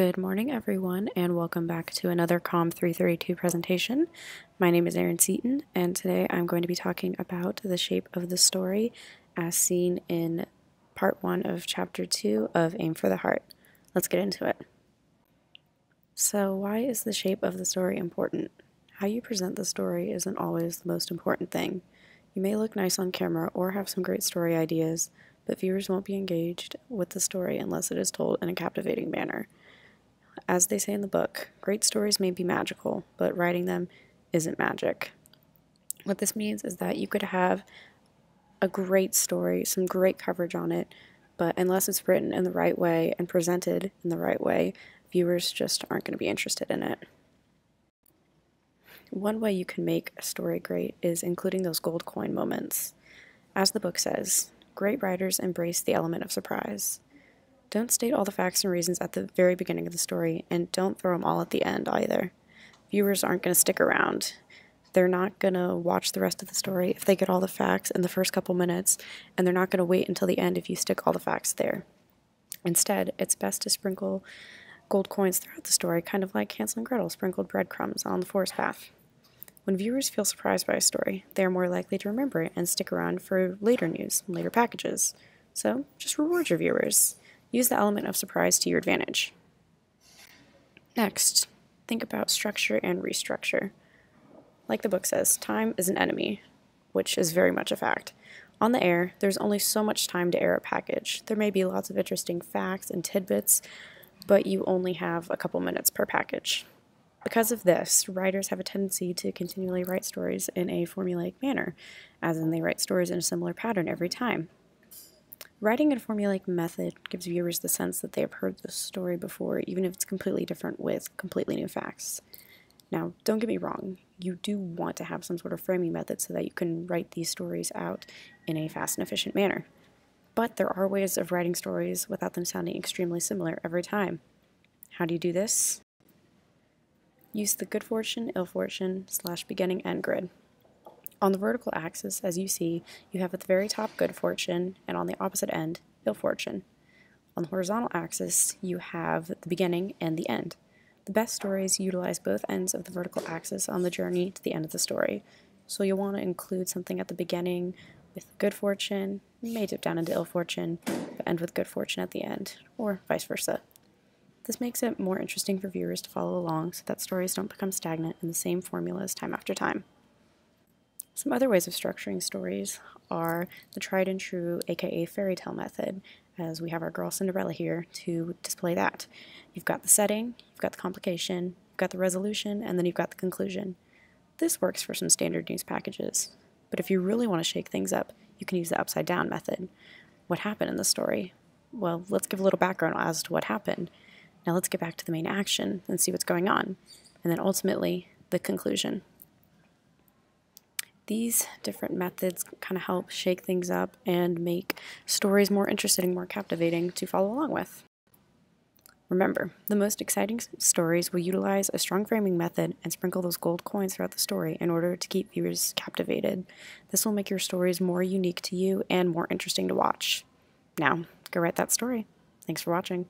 Good morning, everyone, and welcome back to another COM 332 presentation. My name is Erin Seaton, and today I'm going to be talking about the shape of the story as seen in part 1 of chapter 2 of Aim for the Heart. Let's get into it. So, why is the shape of the story important? How you present the story isn't always the most important thing. You may look nice on camera or have some great story ideas, but viewers won't be engaged with the story unless it is told in a captivating manner. As they say in the book, great stories may be magical, but writing them isn't magic. What this means is that you could have a great story, some great coverage on it, but unless it's written in the right way and presented in the right way, viewers just aren't going to be interested in it. One way you can make a story great is including those gold coin moments. As the book says, great writers embrace the element of surprise. Don't state all the facts and reasons at the very beginning of the story, and don't throw them all at the end either. Viewers aren't going to stick around. They're not going to watch the rest of the story if they get all the facts in the first couple minutes, and they're not going to wait until the end if you stick all the facts there. Instead, it's best to sprinkle gold coins throughout the story, kind of like Hansel and Gretel sprinkled breadcrumbs on the forest path. When viewers feel surprised by a story, they are more likely to remember it and stick around for later news and later packages. So, just reward your viewers. Use the element of surprise to your advantage. Next, think about structure and restructure. Like the book says, time is an enemy, which is very much a fact. On the air, there's only so much time to air a package. There may be lots of interesting facts and tidbits, but you only have a couple minutes per package. Because of this, writers have a tendency to continually write stories in a formulaic manner, as in they write stories in a similar pattern every time. Writing in a formulaic method gives viewers the sense that they have heard the story before, even if it's completely different with completely new facts. Now, don't get me wrong, you do want to have some sort of framing method so that you can write these stories out in a fast and efficient manner. But there are ways of writing stories without them sounding extremely similar every time. How do you do this? Use the good fortune, ill fortune / beginning end grid. On the vertical axis, as you see, you have at the very top good fortune, and on the opposite end, ill fortune. On the horizontal axis, you have the beginning and the end. The best stories utilize both ends of the vertical axis on the journey to the end of the story. So you'll want to include something at the beginning with good fortune, you may dip down into ill fortune, but end with good fortune at the end, or vice versa. This makes it more interesting for viewers to follow along so that stories don't become stagnant in the same formulas time after time. Some other ways of structuring stories are the tried and true, aka fairy tale method, as we have our girl Cinderella here to display that. You've got the setting, you've got the complication, you've got the resolution, and then you've got the conclusion. This works for some standard news packages, but if you really want to shake things up, you can use the upside down method. What happened in the story? Well, let's give a little background as to what happened. Now let's get back to the main action and see what's going on, and then ultimately, the conclusion. These different methods kind of help shake things up and make stories more interesting, more captivating to follow along with. Remember, the most exciting stories will utilize a strong framing method and sprinkle those gold coins throughout the story in order to keep viewers captivated. This will make your stories more unique to you and more interesting to watch. Now, go write that story. Thanks for watching.